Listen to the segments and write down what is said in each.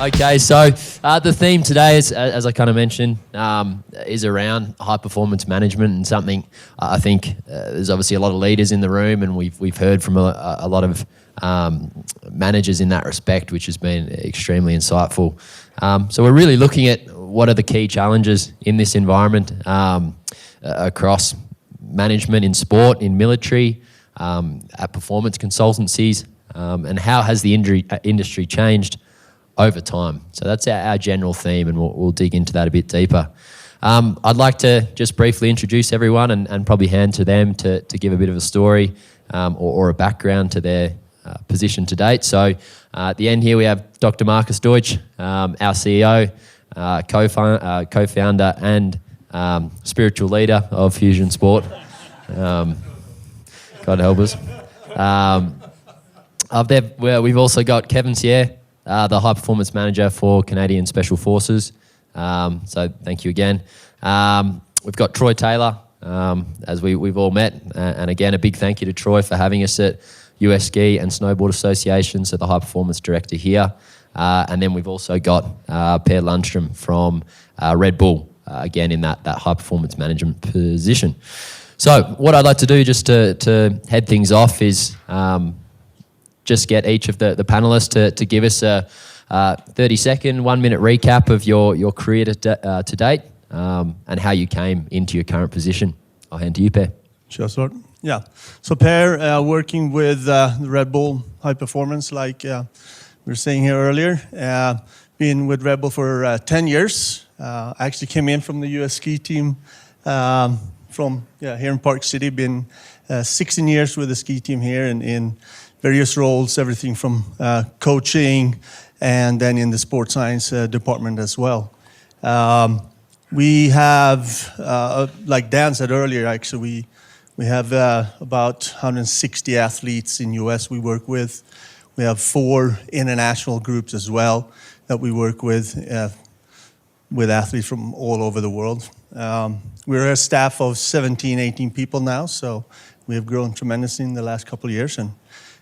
Okay, so the theme today is, as I kind of mentioned, is around high performance management, and something I think there's obviously a lot of leaders in the room, and we've heard from a lot of managers in that respect, which has been extremely insightful. So we're really looking at what are the key challenges in this environment across management in sport, in military, at performance consultancies, and how has the industry changed over time. So that's our general theme, and we'll dig into that a bit deeper. I'd like to just briefly introduce everyone and probably hand to them to give a bit of a story or a background to their position to date. So at the end here we have Dr. Marcus Deutsch, our CEO, co-founder and spiritual leader of Fusion Sport. God help us. We've also got Kevin Sierre, the high performance manager for Canadian Special Forces. So thank you again. We've got Troy Taylor, as we've all met. And again, a big thank you to Troy for having us at US Ski and Snowboard Association, so the high performance director here. And then we've also got Per Lundstrom from Red Bull, again in that high performance management position. So what I'd like to do just to head things off is just get each of the panelists to give us a 30-second, 1-minute recap of your career to date and how you came into your current position. I'll hand to you, Per. Sure, sir. Yeah. So Per, working with the Red Bull High Performance, like we were saying here earlier, been with Red Bull for 10 years. I actually came in from the US ski team from here in Park City. Been 16 years with the ski team here in various roles, everything from coaching and then in the sports science department as well. We have, like Dan said earlier, actually, we have about 160 athletes in US we work with. We have 4 international groups as well that we work with athletes from all over the world. We're a staff of 17, 18 people now, so we have grown tremendously in the last couple of years, and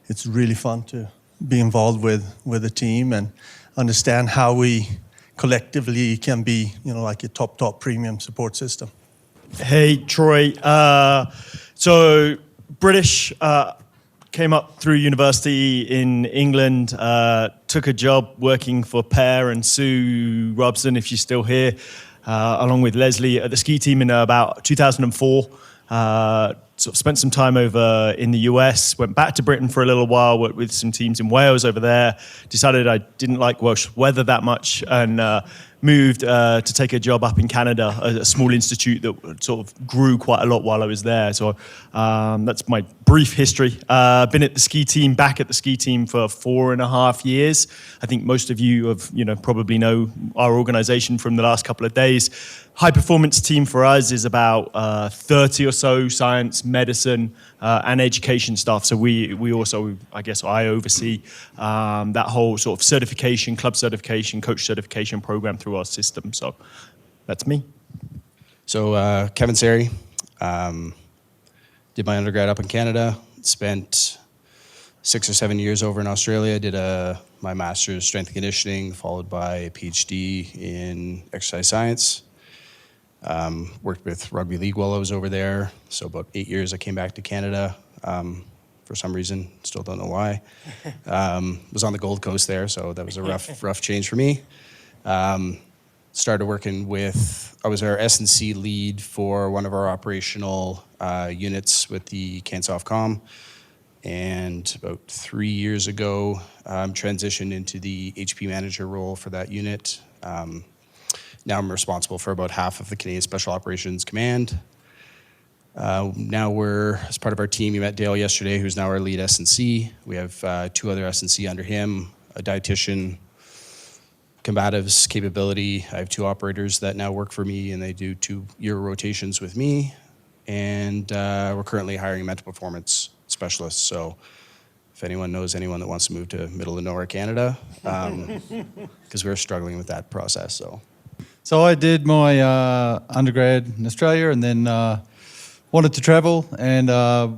it's really fun to be involved with the team and understand how we collectively can be, like a top premium support system. Hey, Troy. So British, came up through university in England, took a job working for Per and Sue Robson, if she's still here, along with Leslie at the ski team in about 2004. Sort of spent some time over in the US, went back to Britain for a little while, worked with some teams in Wales over there, decided I didn't like Welsh weather that much, and moved to take a job up in Canada, a small institute that sort of grew quite a lot while I was there. So that's my brief history. Been at the ski team, back at the ski team for 4.5 years. I think most of you have, probably know our organization from the last couple of days. High performance team for us is about 30 or so science, medicine, and education staff. So we also, I oversee that whole sort of certification, club certification, coach certification program through our system. So that's me. So Kevin Sierre, did my undergrad up in Canada, spent 6 or 7 years over in Australia, did my master's strength and conditioning, followed by a PhD in exercise science. Worked with rugby league while I was over there. So about 8 years I came back to Canada for some reason, still don't know why. Was on the Gold Coast there, so that was a rough change for me. Started working I was our S&C lead for one of our operational units with the CANSOFCOM. And about 3 years ago, transitioned into the HP manager role for that unit. Now I'm responsible for about half of the Canadian Special Operations Command. Now we're, as part of our team, you met Dale yesterday, who's now our lead S&C. We have 2 other S&C under him, a dietitian, combatives capability. I have 2 operators that now work for me, and they do 2-year rotations with me. And we're currently hiring mental performance specialists. So if anyone knows anyone that wants to move to middle of nowhere Canada, because we're struggling with that process. So I did my undergrad in Australia, and then wanted to travel and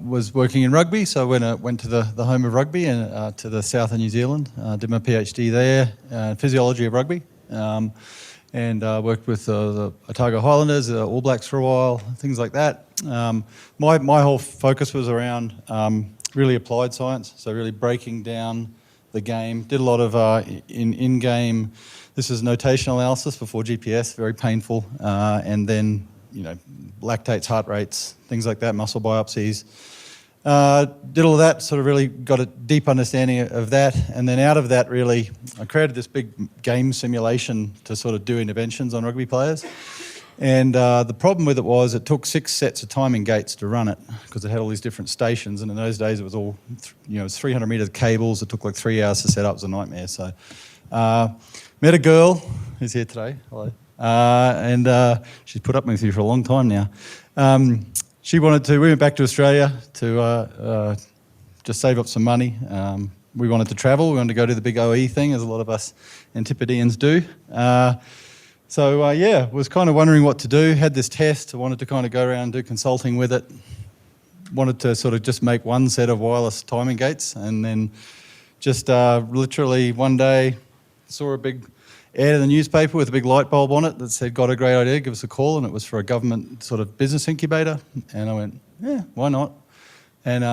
was working in rugby, so went to the home of rugby and to the south of New Zealand. Did my PhD there, physiology of rugby, and worked with the Otago Highlanders, the All Blacks for a while, things like that. My whole focus was around really applied science, so really breaking down the game. Did a lot of in-game. This is notation analysis before GPS, very painful, and then lactates, heart rates, things like that, muscle biopsies. Did all of that, sort of really got a deep understanding of that, and then out of that really, I created this big game simulation to sort of do interventions on rugby players. And the problem with it was it took 6 sets of timing gates to run it because it had all these different stations, and in those days it was all, it was 300 metres cables. It took like 3 hours to set up. It was a nightmare. So met a girl who's here today. Hello. And she's put up with me for a long time now. We went back to Australia to just save up some money. We wanted to travel. We wanted to go to the big OE thing, as a lot of us Antipodeans do. Was kind of wondering what to do. Had this test. I wanted to kind of go around and do consulting with it. Wanted to sort of just make one set of wireless timing gates, and then just literally one day saw a big ad in the newspaper with a big light bulb on it that said, "Got a great idea, give us a call." And it was for a government sort of business incubator. And I went, yeah, why not? And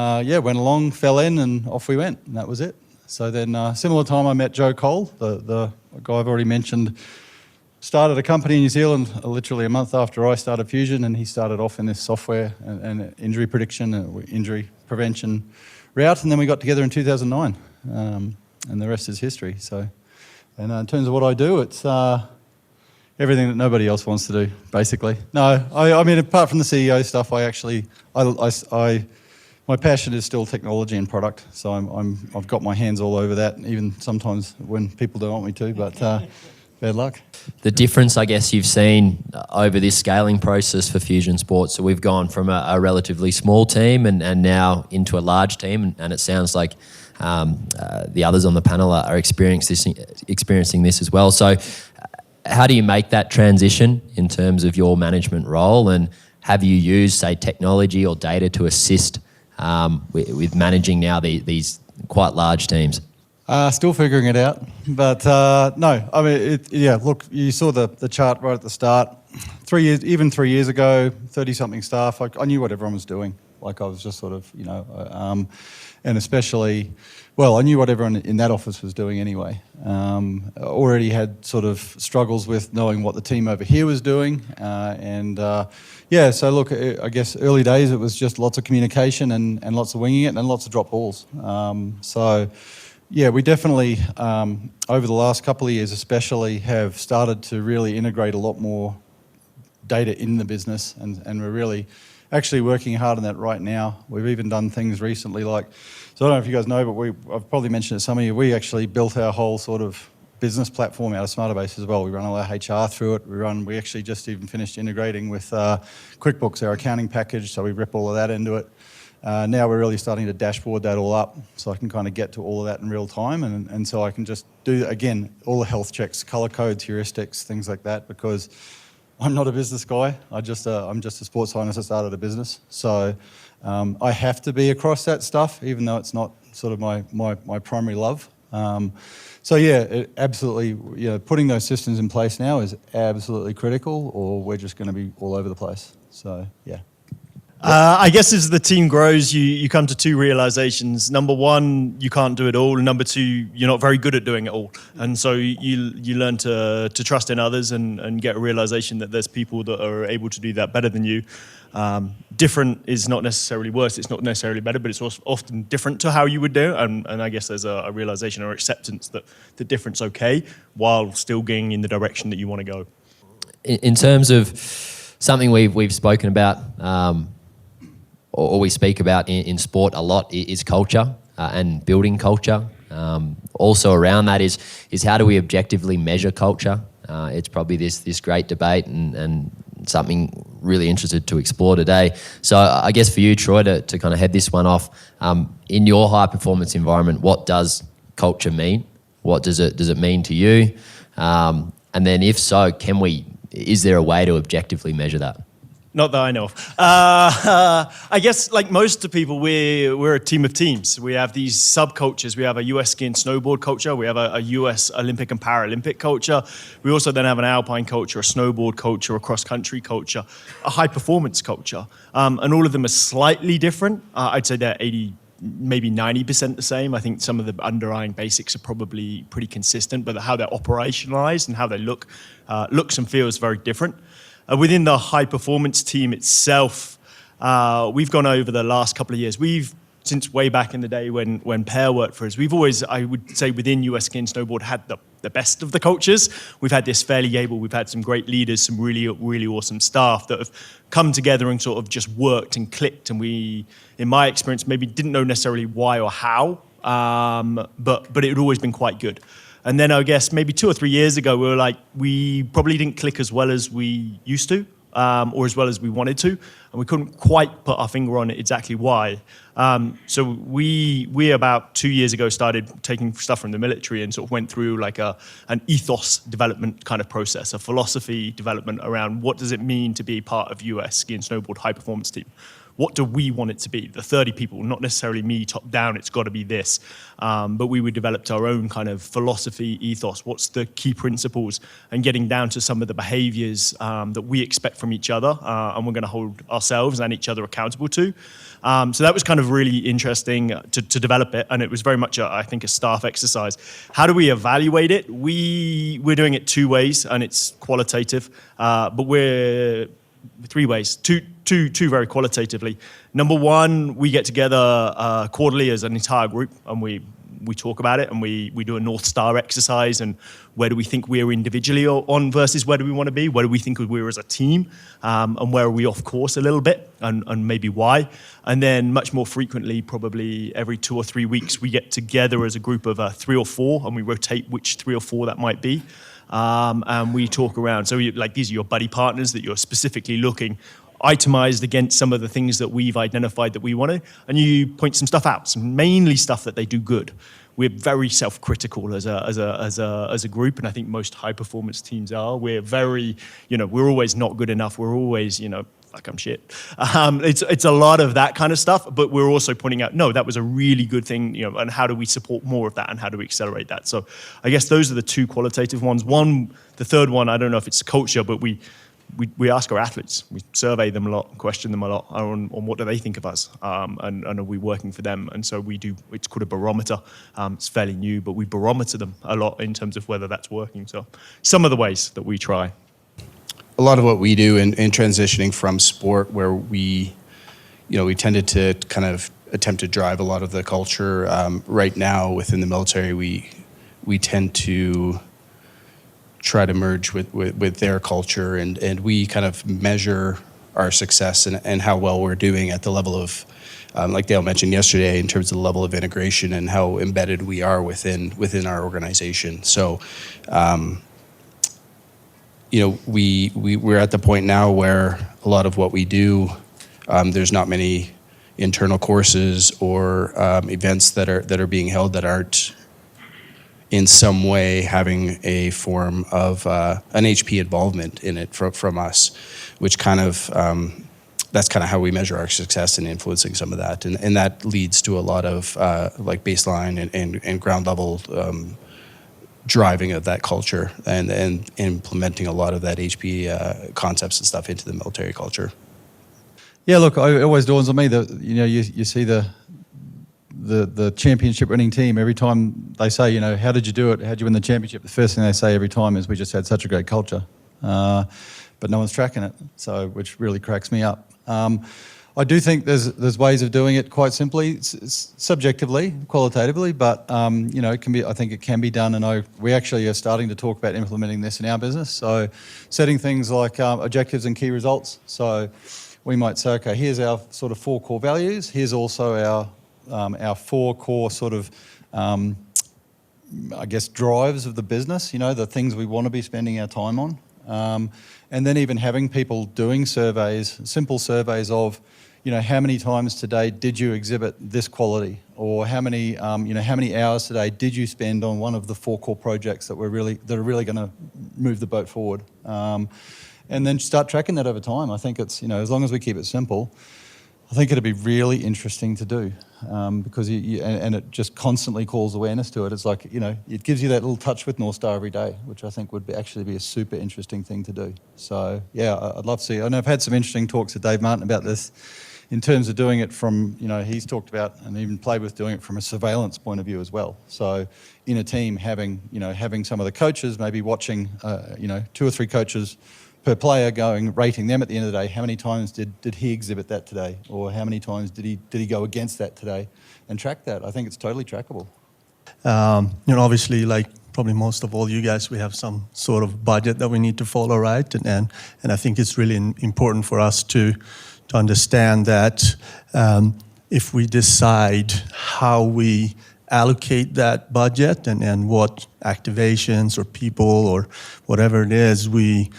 went along, fell in, and off we went. And that was it. So then similar time I met Joe Cole, the guy I've already mentioned. Started a company in New Zealand literally a month after I started Fusion, and he started off in this software and injury prediction and injury prevention route. And then we got together in 2009, and the rest is history. So, and in terms of what I do, it's everything that nobody else wants to do, basically. No, I mean, apart from the CEO stuff, my passion is still technology and product. So I've got my hands all over that, even sometimes when people don't want me to, but bad luck. The difference, I guess, you've seen over this scaling process for Fusion Sports. So we've gone from a relatively small team and now into a large team, and it sounds like the others on the panel are experiencing this as well. So how do you make that transition in terms of your management role, and have you used, say, technology or data to assist with managing now these quite large teams? Still figuring it out, but no. I mean, look, you saw the chart right at the start. 3 years ago, 30-something staff. I knew what everyone was doing. Like I was just sort of, and especially, I knew what everyone in that office was doing anyway. Already had sort of struggles with knowing what the team over here was doing, so look, I guess early days it was just lots of communication and lots of winging it and lots of drop balls. We definitely, over the last couple of years especially, have started to really integrate a lot more data in the business, and we're really actually working hard on that right now. We've even done things recently so I don't know if you guys know, but I've probably mentioned it to some of you, we actually built our whole sort of business platform out of Smarterbase as well. We run all our HR through it. We actually just even finished integrating with QuickBooks, our accounting package, so we rip all of that into it. Now we're really starting to dashboard that all up, so I can kind of get to all of that in real time, and so I can just do, again, all the health checks, color codes, heuristics, things like that, because I'm not a business guy. I'm just a sports scientist that started a business. So I have to be across that stuff, even though it's not sort of my primary love. Absolutely, putting those systems in place now is absolutely critical, or we're just going to be all over the place. So, yeah. I guess as the team grows, you come to two realizations. Number one, you can't do it all. And number two, you're not very good at doing it all. And so you learn to trust in others and get a realization that there's people that are able to do that better than you. Different is not necessarily worse. It's not necessarily better, but it's often different to how you would do it. And I guess there's a realization or acceptance that the difference okay, while still going in the direction that you want to go. In terms of something we've spoken about, or we speak about in sport a lot, is culture and building culture. Also around that is how do we objectively measure culture? It's probably this great debate and something really interested to explore today. So I guess for you, Troy, to kind of head this one off, in your high performance environment, what does culture mean? What does it mean to you? And then if so, is there a way to objectively measure that? Not that I know of. I guess, like most of the people, we're a team of teams. We have these subcultures. We have a US ski and snowboard culture. We have a US Olympic and Paralympic culture. We also then have an alpine culture, a snowboard culture, a cross-country culture, a high-performance culture. And all of them are slightly different. I'd say they're 80, maybe 90% the same. I think some of the underlying basics are probably pretty consistent, but how they're operationalized and how they looks and feels very different. Within the high performance team itself, we've gone over the last couple of years. Since way back in the day when Per worked for us, we've always, I would say, within US Ski and Snowboard, had the best of the cultures. We've had this fairly able, we've had some great leaders, some really, really awesome staff that have come together and sort of just worked and clicked. And we, in my experience, maybe didn't know necessarily why or how, but it had always been quite good. And then I guess maybe 2 or 3 years ago, we were like, we probably didn't click as well as we used to, or as well as we wanted to, and we couldn't quite put our finger on exactly why. So we about 2 years ago started taking stuff from the military and sort of went through like an ethos development kind of process, a philosophy development around what does it mean to be part of US Ski and Snowboard high performance team. What do we want it to be? The 30 people, not necessarily me top down, it's got to be this. But we developed our own kind of philosophy, ethos. What's the key principles? And getting down to some of the behaviors that we expect from each other and we're going to hold ourselves and each other accountable to. So that was kind of really interesting to develop it. And it was very much, I think, a staff exercise. How do we evaluate it? We're doing it 2 ways, and it's qualitative. But we're 3 ways, two very qualitatively. Number one, we get together quarterly as an entire group, and we talk about it, and we do a North Star exercise, and where do we think we're individually on versus where do we want to be? Where do we think we're as a team? And where are we off course a little bit, and maybe why? And then much more frequently, probably every 2 or 3 weeks, we get together as a group of 3 or 4, and we rotate which 3 or 4 that might be. And we talk around. So these are your buddy partners that you're specifically looking itemized against some of the things that we've identified that we want to, and you point some stuff out, some mainly stuff that they do good. We're very self-critical as a group, and I think most high-performance teams are. We're very, we're always not good enough. We're always, like I'm shit. It's a lot of that kind of stuff, but we're also pointing out, no, that was a really good thing, and how do we support more of that, and how do we accelerate that? So I guess those are the 2 qualitative ones. The third one, I don't know if it's culture, but we ask our athletes. We survey them a lot, question them a lot on what do they think of us, and are we working for them? And so we do, it's called a barometer. It's fairly new, but we barometer them a lot in terms of whether that's working. So some of the ways that we try. A lot of what we do in transitioning from sport, where we tended to kind of attempt to drive a lot of the culture. Right now within the military, we tend to try to merge with their culture, and we kind of measure our success and how well we're doing at the level of, like Dale mentioned yesterday, in terms of the level of integration and how embedded we are within our organization. So, we're at the point now where a lot of what we do, there's not many internal courses or events that are being held that aren't in some way having a form of an HP involvement in it from us, which kind of that's kind of how we measure our success in influencing some of that, and that leads to a lot of like baseline and ground level driving of that culture and implementing a lot of that HP concepts and stuff into the military culture. Yeah, look, it always dawns on me that you see the championship winning team, every time they say, how did you do it? How did you win the championship? The first thing they say every time is we just had such a great culture. But no one's tracking it, which really cracks me up. I do think there's ways of doing it quite simply, subjectively, qualitatively, but it can be. I think it can be done, and we actually are starting to talk about implementing this in our business. So, setting things like objectives and key results. So, we might say, okay, here's our sort of 4 core values. Here's also our 4 core sort of, drives of the business. The things we want to be spending our time on. And then even having people doing surveys, simple surveys of, how many times today did you exhibit this quality, or how many hours today did you spend on one of the 4 core projects that are really going to move the boat forward. and then start tracking that over time. I think it's, as long as we keep it simple, I think it'd be really interesting to do, because and it just constantly calls awareness to it. It's like, it gives you that little touch with North Star every day, which I think would actually be a super interesting thing to do. So yeah, I'd love to see. I know I've had some interesting talks with Dave Martin about this, in terms of doing it from, he's talked about and even played with doing it from a surveillance point of view as well. So in a team, having some of the coaches maybe watching, 2 or 3 coaches per player, rating them at the end of the day. How many times did he exhibit that today, or how many times did he go against that today, and track that? I think it's totally trackable. Obviously, like probably most of all you guys, we have some sort of budget that we need to follow, right? And I think it's really important for us to understand that if we decide how we allocate that budget and what activations or people or whatever it is we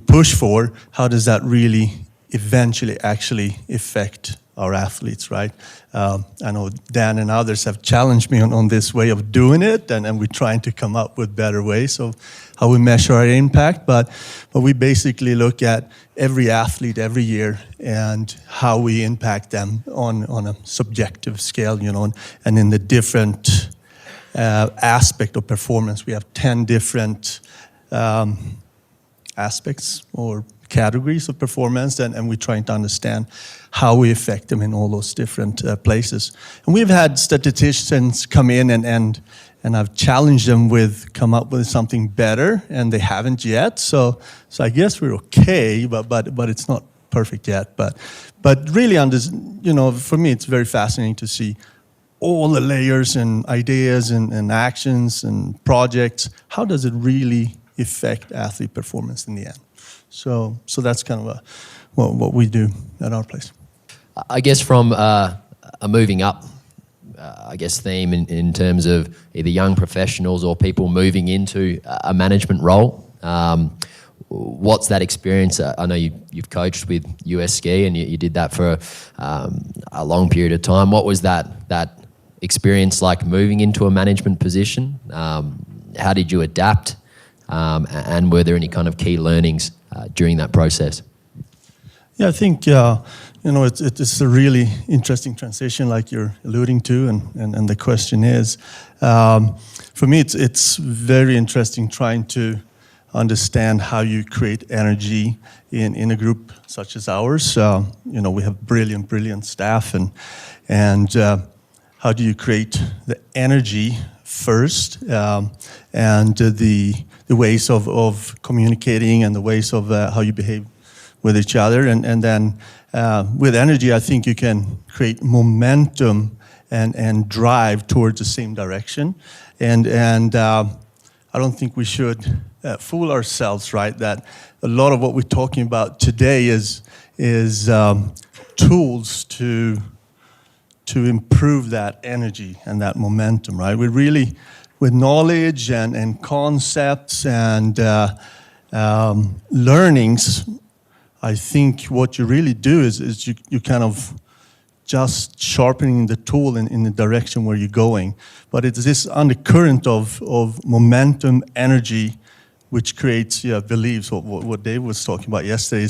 push for, how does that really eventually actually affect our athletes, right? I know Dan and others have challenged me on this way of doing it, and we're trying to come up with better ways of how we measure our impact, but we basically look at every athlete every year and how we impact them on a subjective scale, and in the different aspect of performance. We have 10 different aspects or categories of performance, and we're trying to understand how we affect them in all those different places. And we've had statisticians come in and I've challenged them come up with something better, and they haven't yet. So I guess we're okay, but it's not perfect yet. But really, for me, it's very fascinating to see all the layers and ideas and actions and projects. How does it really affect athlete performance in the end? So that's kind of what we do at our place. I guess from a moving up, theme in terms of either young professionals or people moving into a management role. What's that experience? I know you've coached with US Ski, and you did that for a long period of time. What was that experience like moving into a management position? How did you adapt? And were there any kind of key learnings during that process? Yeah, I think it's a really interesting transition, like you're alluding to, and the question is, for me, it's very interesting trying to understand how you create energy in a group such as ours. We have brilliant staff, and how do you create the energy first, and the ways of communicating and the ways of how you behave with each other, and then with energy, I think you can create momentum and drive towards the same direction, and I don't think we should fool ourselves, right? That a lot of what we're talking about today is tools to improve that energy and that momentum, right? We really, with knowledge and concepts and learnings, I think what you really do is you kind of just sharpening the tool in the direction where you're going. But it's this undercurrent of momentum, energy, which creates beliefs. What Dave was talking about yesterday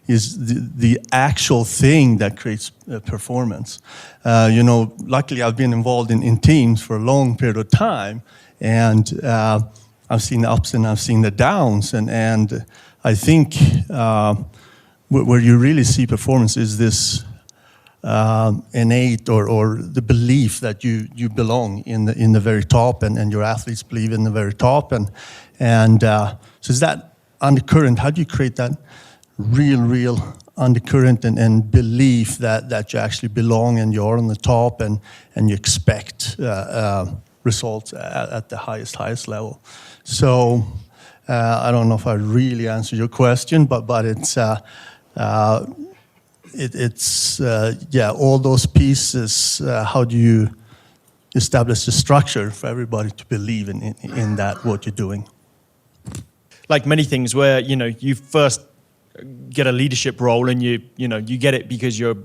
is the actual thing that creates performance. Luckily I've been involved in teams for a long period of time, and I've seen the ups and I've seen the downs, and I think where you really see performance is this innate or the belief that you belong in the very top, and your athletes believe in the very top, and so is that undercurrent. How do you create that real undercurrent and belief that you actually belong and you're on the top, and you expect results at the highest level? So I don't know if I really answered your question, but it's all those pieces. How do you establish the structure for everybody to believe in that what you're doing? Like many things, where you first get a leadership role, and you get it because you're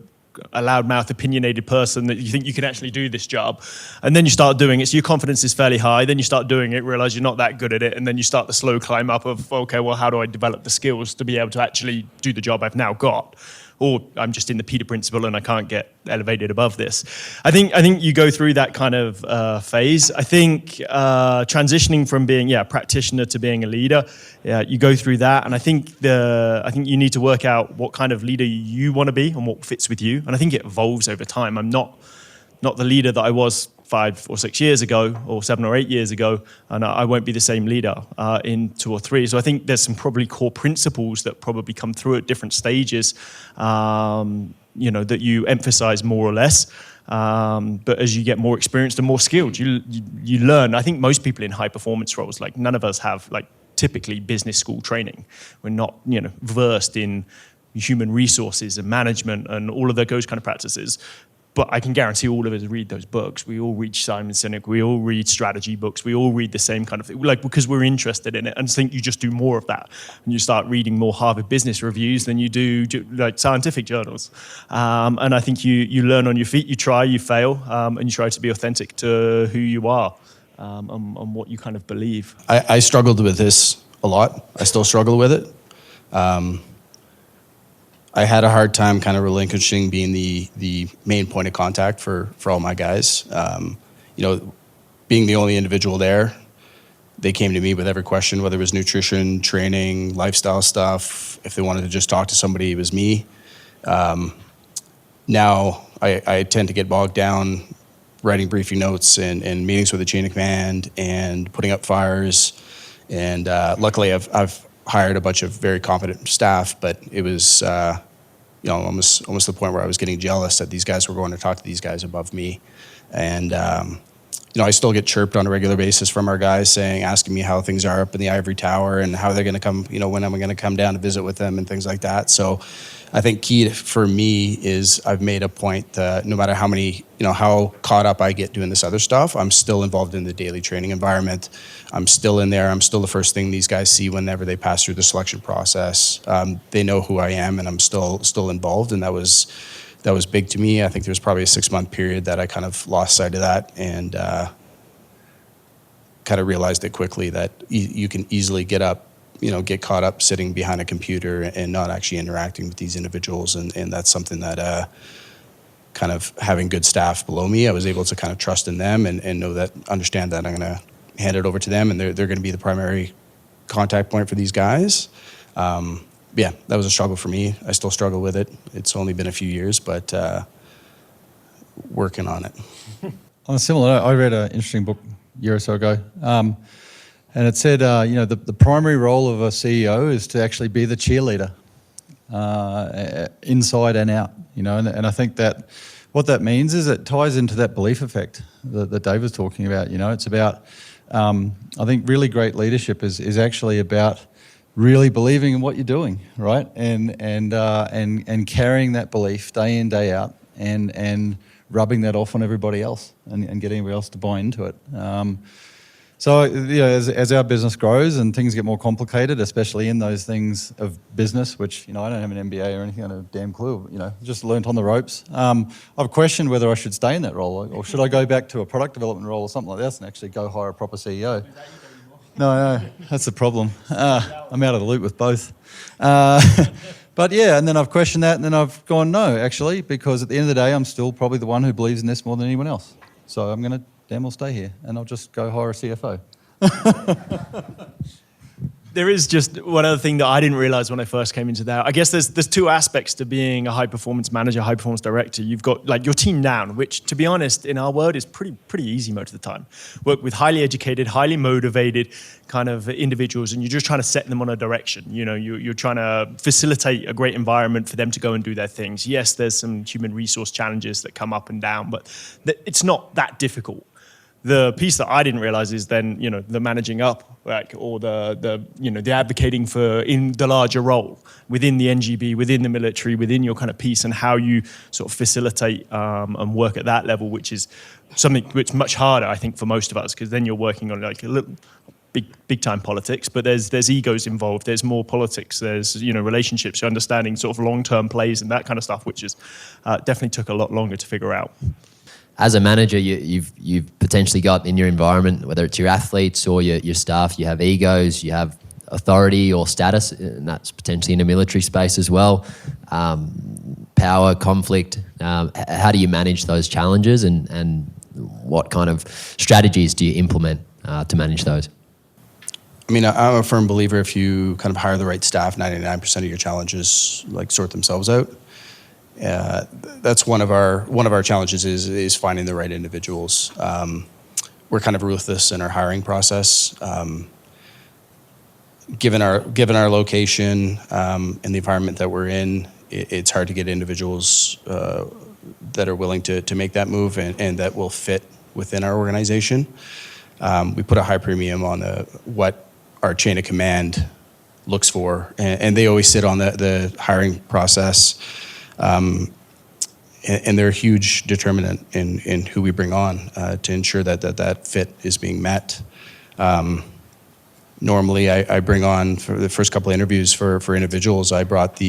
a loudmouth, opinionated person that you think you can actually do this job. And then you start doing it, so your confidence is fairly high. Then you start doing it, realize you're not that good at it, and then you start the slow climb up of, okay, well, how do I develop the skills to be able to actually do the job I've now got? Or I'm just in the Peter principle and I can't get elevated above this. I think you go through that kind of phase. I think transitioning from being a practitioner to being a leader, you go through that, and I think you need to work out what kind of leader you want to be and what fits with you. And I think it evolves over time. I'm not the leader that I was 5 or 6 years ago, or 7 or 8 years ago, and I won't be the same leader in 2 or 3. So I think there's some probably core principles that probably come through at different stages, that you emphasize more or less. But as you get more experienced and more skilled, you learn. I think most people in high performance roles, like none of us have like typically business school training. We're not versed in human resources and management and all of those kind of practices. But I can guarantee all of us read those books. We all read Simon Sinek. We all read strategy books. We all read the same kind of thing, like because we're interested in it. And I think you just do more of that, and you start reading more Harvard Business Reviews than you do like scientific journals. And I think you learn on your feet. You try, you fail, and you try to be authentic to who you are and what you kind of believe. I struggled with this a lot. I still struggle with it. I had a hard time kind of relinquishing being the main point of contact for all my guys. Being the only individual there, they came to me with every question, whether it was nutrition, training, lifestyle stuff. If they wanted to just talk to somebody, it was me. Now I tend to get bogged down writing briefing notes and meetings with the chain of command and putting up fires. And luckily I've hired a bunch of very competent staff, but it was almost the point where I was getting jealous that these guys were going to talk to these guys above me. And I still get chirped on a regular basis from our guys asking me how things are up in the ivory tower and how they're going to come, when I'm going to come down to visit with them and things like that. So I think key for me is I've made a point that no matter how many, how caught up I get doing this other stuff, I'm still involved in the daily training environment. I'm still in there. I'm still the first thing these guys see whenever they pass through the selection process. They know who I am, and I'm still involved, and that was big to me. I think there was probably a 6-month period that I kind of lost sight of that, and kind of realized it quickly that you can easily get caught up sitting behind a computer and not actually interacting with these individuals, and that's something that kind of having good staff below me, I was able to kind of trust in them and understand that I'm going to hand it over to them, and they're going to be the primary contact point for these guys. That was a struggle for me. I still struggle with it. It's only been a few years, but working on it. On a similar note, I read an interesting book a year or so ago, and it said, the primary role of a CEO is to actually be the cheerleader, inside and out. And I think that what that means is it ties into that belief effect that Dave was talking about. It's about, I think really great leadership is actually about really believing in what you're doing, right? And carrying that belief day in, day out, and rubbing that off on everybody else and getting everybody else to buy into it. So as our business grows and things get more complicated, especially in those things of business, which I don't have an MBA or anything, I don't have a damn clue. Just learnt on the ropes. I've questioned whether I should stay in that role, or should I go back to a product development role or something like that and actually go hire a proper CEO. No, that's the problem. I'm out of the loop with both. But and then I've questioned that, and then I've gone no, actually, because at the end of the day, I'm still probably the one who believes in this more than anyone else. So I'm going to damn well stay here, and I'll just go hire a CFO. There is just one other thing that I didn't realize when I first came into that. I guess there's 2 aspects to being a high performance manager, high performance director. You've got like your team down, which to be honest, in our world is pretty easy most of the time. Work with highly educated, highly motivated kind of individuals, and you're just trying to set them on a direction. You're trying to facilitate a great environment for them to go and do their things. Yes, there's some human resource challenges that come up and down, but it's not that difficult. The piece that I didn't realize is then, the managing up, or the advocating for in the larger role within the NGB, within the military, within your kind of piece, and how you sort of facilitate and work at that level, which is something which much harder, I think, for most of us, because then you're working on like a big time politics, but there's egos involved. There's more politics. There's relationships, understanding sort of long-term plays and that kind of stuff, which is definitely took a lot longer to figure out. As a manager, you've potentially got in your environment, whether it's your athletes or your staff, you have egos, you have authority or status, and that's potentially in a military space as well. Power, conflict. How do you manage those challenges, and what kind of strategies do you implement to manage those? I mean, I'm a firm believer if you kind of hire the right staff, 99% of your challenges sort themselves out. That's one of our challenges is finding the right individuals. We're kind of ruthless in our hiring process. Given our location and the environment that we're in, it's hard to get individuals that are willing to make that move and that will fit within our organization. We put a high premium on what our chain of command looks for, and they always sit on the hiring process. And they're a huge determinant in who we bring on to ensure that fit is being met. Normally, I bring on, for the first couple of interviews for individuals, I brought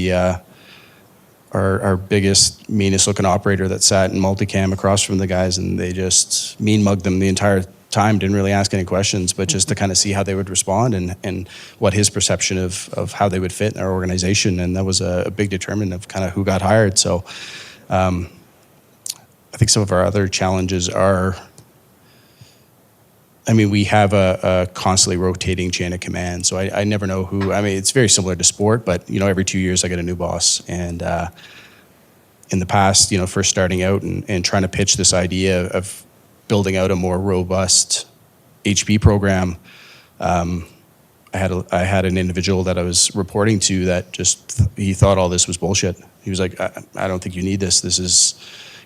our biggest, meanest looking operator that sat in multicam across from the guys, and they just mean mugged them the entire time, didn't really ask any questions, but just to kind of see how they would respond and what his perception of how they would fit in our organization. And that was a big determinant of kind of who got hired. So I think some of our other challenges are, we have a constantly rotating chain of command. So I never know who, it's very similar to sport, but every 2 years I get a new boss. And in the past, first starting out and trying to pitch this idea of building out a more robust HP program, I had an individual that I was reporting to that he thought all this was bullshit. He was like, I don't think you need this. This is,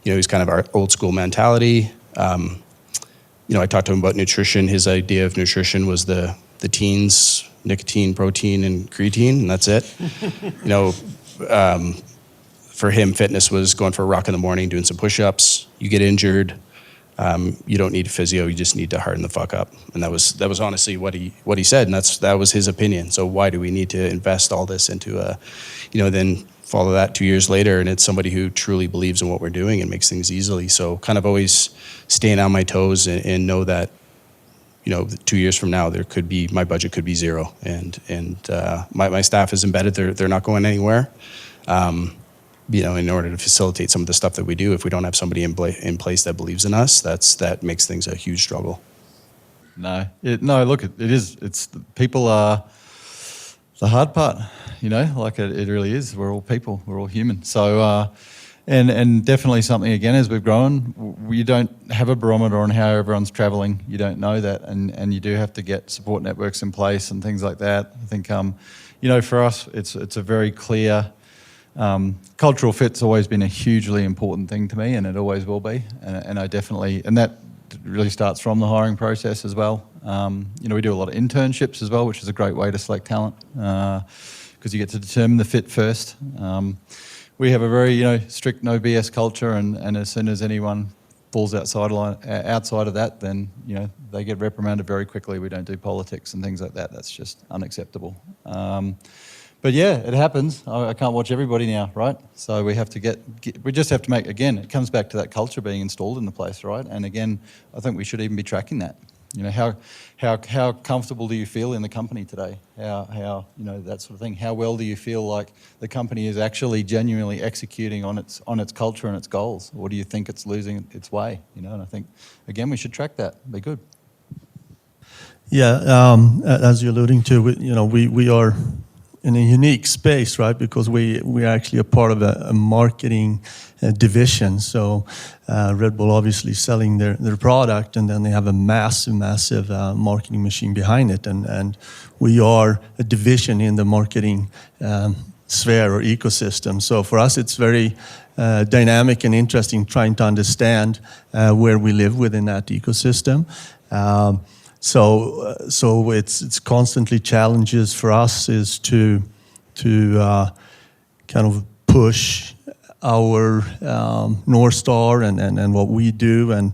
he's kind of our old school mentality. I talked to him about nutrition. His idea of nutrition was the teens, nicotine, protein, and creatine, and that's it. For him, fitness was going for a rock in the morning, doing some push-ups. You get injured, you don't need physio. You just need to harden the fuck up. And that was honestly what he said, and that was his opinion. So why do we need to invest all this into then follow that 2 years later, and it's somebody who truly believes in what we're doing and makes things easily. So kind of always staying on my toes and know that 2 years from now my budget could be zero, and my staff is embedded. They're not going anywhere. In order to facilitate some of the stuff that we do, if we don't have somebody in place that believes in us, that makes things a huge struggle. Look, it's people are the hard part, it really is. We're all people, we're all human. So, and definitely something, again, as we've grown, you don't have a barometer on how everyone's traveling. You don't know that, and you do have to get support networks in place and things like that. I think, for us, it's a very clear, cultural fit's always been a hugely important thing to me, and it always will be. And I definitely, and that really starts from the hiring process as well. We do a lot of internships as well, which is a great way to select talent because you get to determine the fit first. We have a very strict no BS culture, and as soon as anyone falls outside of that, then they get reprimanded very quickly. We don't do politics and things like that. That's just unacceptable. But yeah, it happens. I can't watch everybody now, right? So we have to we just have to make, again, it comes back to that culture being installed in the place, right? And again, I think we should even be tracking that. How comfortable do you feel in the company today? How that sort of thing. How well do you feel like the company is actually genuinely executing on its culture and its goals? Or do you think it's losing its way? And I think, again, we should track that. Be good. Yeah, as you're alluding to, we are in a unique space, right? Because we are actually a part of a marketing division. So Red Bull obviously selling their product, and then they have a massive marketing machine behind it. And we are a division in the marketing sphere or ecosystem. So for us, it's very dynamic and interesting trying to understand where we live within that ecosystem. So it's constantly challenges for us is to kind of push our North Star and what we do, and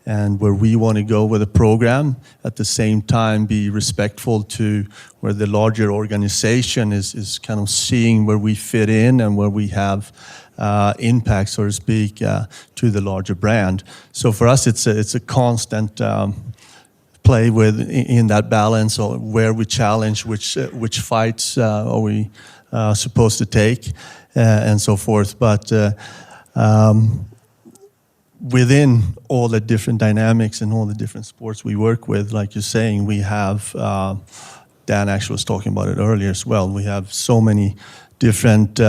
and where we want to go with the program. At the same time, be respectful to where the larger organization is kind of seeing where we fit in and where we have impact, so to speak, to the larger brand. So for us, it's a constant play with in that balance, or where we challenge which fights are we supposed to take, and so forth. But within all the different dynamics and all the different sports we work with, like you're saying, we have, Dan actually was talking about it earlier as well, we have so many different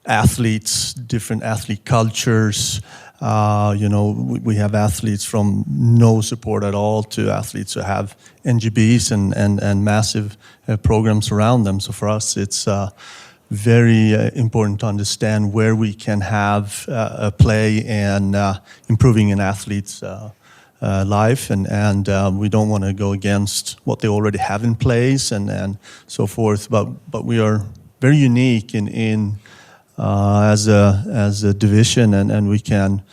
athletes, different athlete cultures. We have athletes from no support at all to athletes who have NGBs and massive programs around them. So for us, it's very important to understand where we can have a play and improving an athlete's life, and we don't want to go against what they already have in place and so forth. But we are very unique in as a division, and we can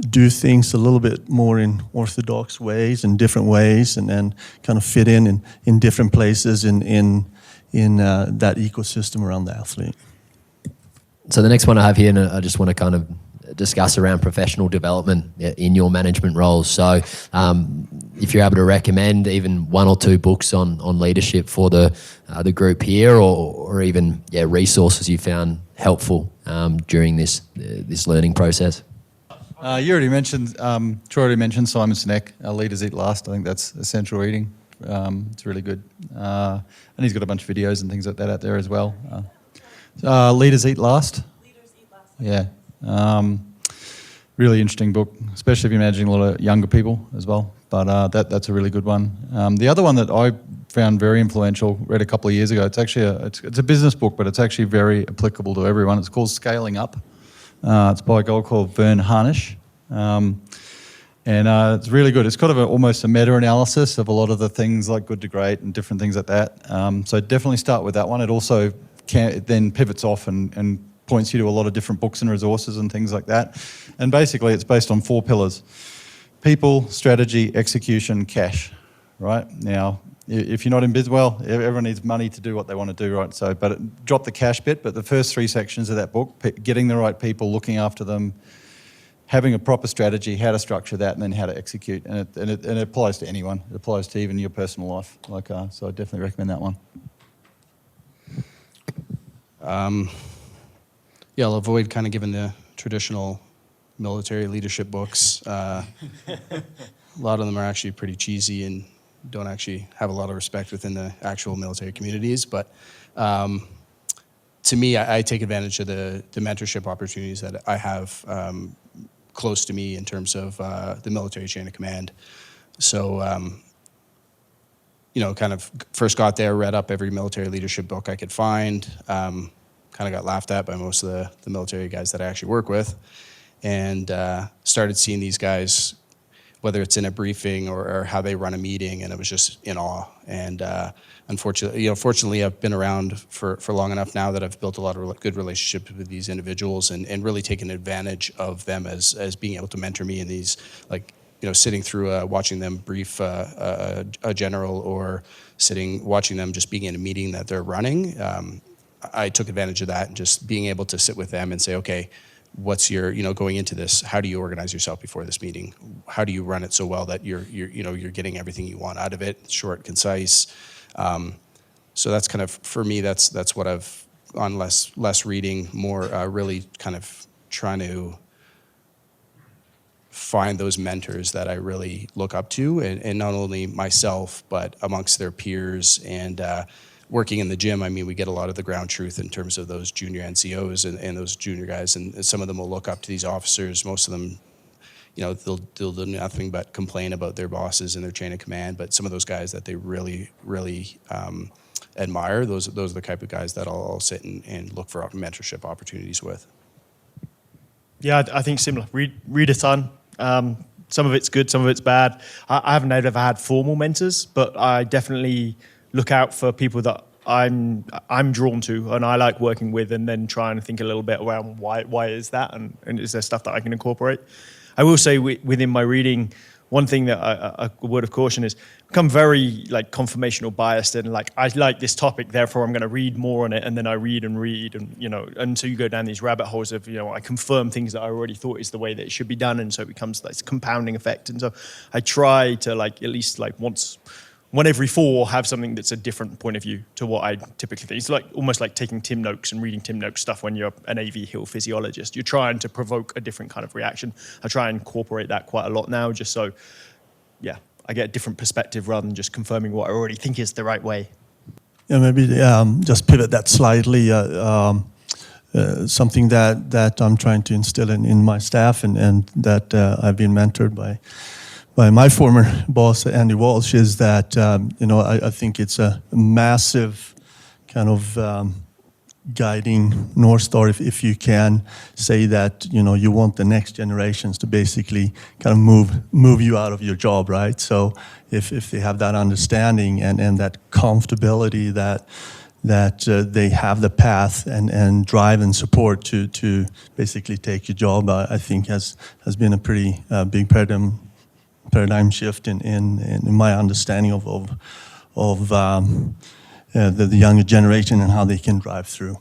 do things a little bit more in orthodox ways and different ways, and kind of fit in different places in that ecosystem around the athlete. So the next one I have here, and I just want to kind of discuss around professional development in your management roles. So if you're able to recommend even one or two books on leadership for the group here, or even resources you found helpful during this learning process. You already mentioned, Troy already mentioned Simon Sinek, Leaders Eat Last. I think that's essential reading. It's really good. And he's got a bunch of videos and things like that out there as well. Leaders Eat Last. Leaders Eat Last. Yeah. Really interesting book, especially if you're managing a lot of younger people as well. But that's a really good one. The other one that I found very influential, read a couple of years ago, it's actually it's a business book, but it's actually very applicable to everyone. It's called Scaling Up. It's by a guy called Vern Harnish. And it's really good. It's kind of almost a meta-analysis of a lot of the things like good to great and different things like that. So definitely start with that one. It also then pivots off and points you to a lot of different books and resources and things like that. And basically it's based on 4 pillars: people, strategy, execution, cash, right? Now, if you're not in business, well, everyone needs money to do what they want to do, right? So, but drop the cash bit, but the first 3 sections of that book, getting the right people, looking after them, having a proper strategy, how to structure that, and then how to execute. And it applies to anyone. It applies to even your personal life. So I definitely recommend that one. I'll avoid kind of giving the traditional military leadership books. A lot of them are actually pretty cheesy and don't actually have a lot of respect within the actual military communities. But to me, I take advantage of the mentorship opportunities that I have close to me in terms of the military chain of command. So, kind of first got there, read up every military leadership book I could find. Kind of got laughed at by most of the military guys that I actually work with, and started seeing these guys, whether it's in a briefing or how they run a meeting, and it was just in awe. And fortunately, I've been around for long enough now that I've built a lot of good relationships with these individuals, and really taken advantage of them as being able to mentor me in these, sitting through watching them brief a general, or watching them just being in a meeting that they're running. I took advantage of that, and just being able to sit with them and say, okay, what's your, going into this, how do you organize yourself before this meeting? How do you run it so well that you're getting everything you want out of it, short, concise? So that's kind of, for me, that's what I've, on less reading, more really kind of trying to find those mentors that I really look up to, and not only myself, but amongst their peers. And working in the gym, I mean, we get a lot of the ground truth in terms of those junior NCOs and those junior guys, and some of them will look up to these officers. Most of them, they'll do nothing but complain about their bosses and their chain of command. But some of those guys that they really, really admire, those are the type of guys that I'll sit and look for mentorship opportunities with. Yeah, I think similar. Read a ton. Some of it's good, some of it's bad. I haven't ever had formal mentors, but I definitely look out for people that I'm drawn to and I like working with, and then try and think a little bit around why is that, and is there stuff that I can incorporate. I will say within my reading, one thing that a word of caution is become very like confirmational biased, and like I like this topic, therefore I'm going to read more on it, and then I read and and so you go down these rabbit holes of I confirm things that I already thought is the way that it should be done, and so it becomes this compounding effect. And so I try to like at least like one every 4 have something that's a different point of view to what I typically think. It's like almost like taking Tim Noakes and reading Tim Noakes stuff when you're an AV Hill physiologist. You're trying to provoke a different kind of reaction. I try and incorporate that quite a lot now, just so, I get a different perspective rather than just confirming what I already think is the right way. Yeah, maybe just pivot that slightly. Something that I'm trying to instill in my staff and that I've been mentored by my former boss, Andy Walsh, is that, I think it's a massive kind of guiding North Star if you can say that, you want the next generations to basically kind of move you out of your job, right? So if they have that understanding and that comfortability that they have the path and drive and support to basically take your job, I think has been a pretty big paradigm shift in my understanding of the younger generation and how they can drive through.